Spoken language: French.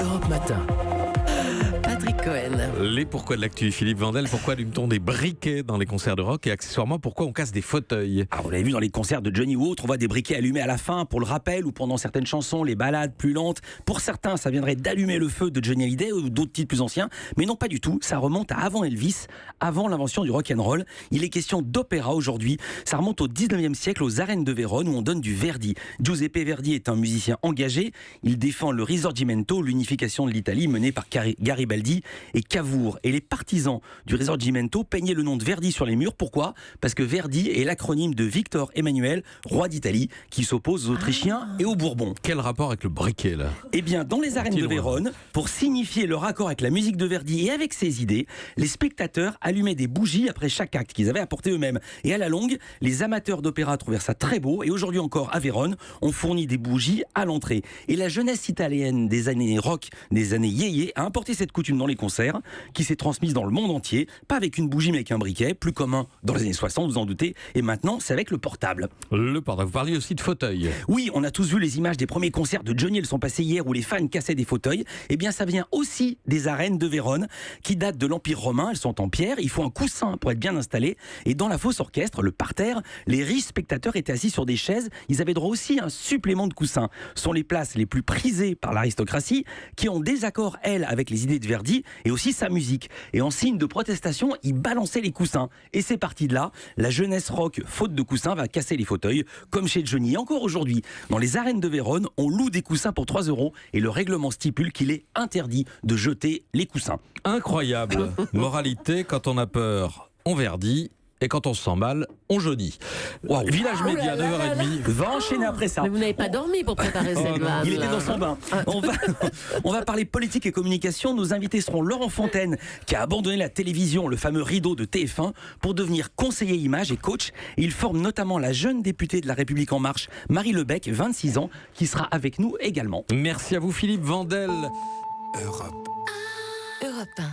Europe Matin. Patrick Cohen. Les pourquoi de l'actu, Philippe Vandel, pourquoi allume-t-on des briquets dans les concerts de rock et accessoirement pourquoi on casse des fauteuils? Alors, vous l'avez vu dans les concerts de Johnny Watt, on voit des briquets allumés à la fin pour le rappel ou pendant certaines chansons, les ballades plus lentes. Pour certains, ça viendrait d'allumer le feu de Johnny Hallyday ou d'autres titres plus anciens, mais non pas du tout, ça remonte à avant Elvis, avant l'invention du rock'n'roll. Il est question d'opéra aujourd'hui, ça remonte au 19e siècle aux arènes de Vérone où on donne du Verdi. Giuseppe Verdi est un musicien engagé, il défend le Risorgimento, l'unification de l'Italie menée par Garibaldi et Cavour. Et les partisans du Risorgimento peignaient le nom de Verdi sur les murs. Pourquoi ? Parce que Verdi est l'acronyme de Victor Emmanuel, roi d'Italie, qui s'oppose aux Autrichiens et aux Bourbons. Quel rapport avec le briquet là? Eh bien, dans les arènes de Vérone, pour signifier leur accord avec la musique de Verdi et avec ses idées, les spectateurs allumaient des bougies après chaque acte qu'ils avaient apporté eux-mêmes. Et à la longue, les amateurs d'opéra trouvèrent ça très beau. Et aujourd'hui encore, à Vérone, on fournit des bougies à l'entrée. Et la jeunesse italienne des années rock, des années yéyé, a importé cette coutume dans les concerts, qui s'est transmise dans le monde entier. Pas avec une bougie, mais avec un briquet, plus commun dans les années 60, vous en doutez. Et maintenant, c'est avec le portable. Le portable. Vous parliez aussi de fauteuils. Oui, on a tous vu les images des premiers concerts de Johnny, elles sont passées hier, où les fans cassaient des fauteuils. Eh bien, ça vient aussi des arènes de Vérone, qui datent de l'Empire romain. Elles sont en pierre, il faut un coussin pour être bien installé. Et dans la fosse orchestre, le parterre, les riches spectateurs étaient assis sur des chaises. Ils avaient droit aussi à un supplément de coussin. Ce sont les places les plus prisées par l'aristocratie, qui ont désaccord, elle, avec les idées de Verdi, et aussi sa musique. Et en signe de protestation, ils balançaient les coussins. Et c'est parti de là, la jeunesse rock, faute de coussins, va casser les fauteuils, comme chez Johnny. Encore aujourd'hui, dans les arènes de Vérone, on loue des coussins pour 3 € et le règlement stipule qu'il est interdit de jeter les coussins. Incroyable. Moralité, quand on a peur, on Verdi. Et quand on se sent mal, on jaunit. Wow. Village Média, 9h30. Va enchaîner après ça. Mais vous n'avez pas dormi pour préparer cette vanne. Il était dans son bain. On va parler politique et communication. Nos invités seront Laurent Fontaine, qui a abandonné la télévision, le fameux rideau de TF1, pour devenir conseiller image et coach. Et il forme notamment la jeune députée de La République En Marche, Marie Lebec, 26 ans, qui sera avec nous également. Merci à vous, Philippe Vandel. Europe 1.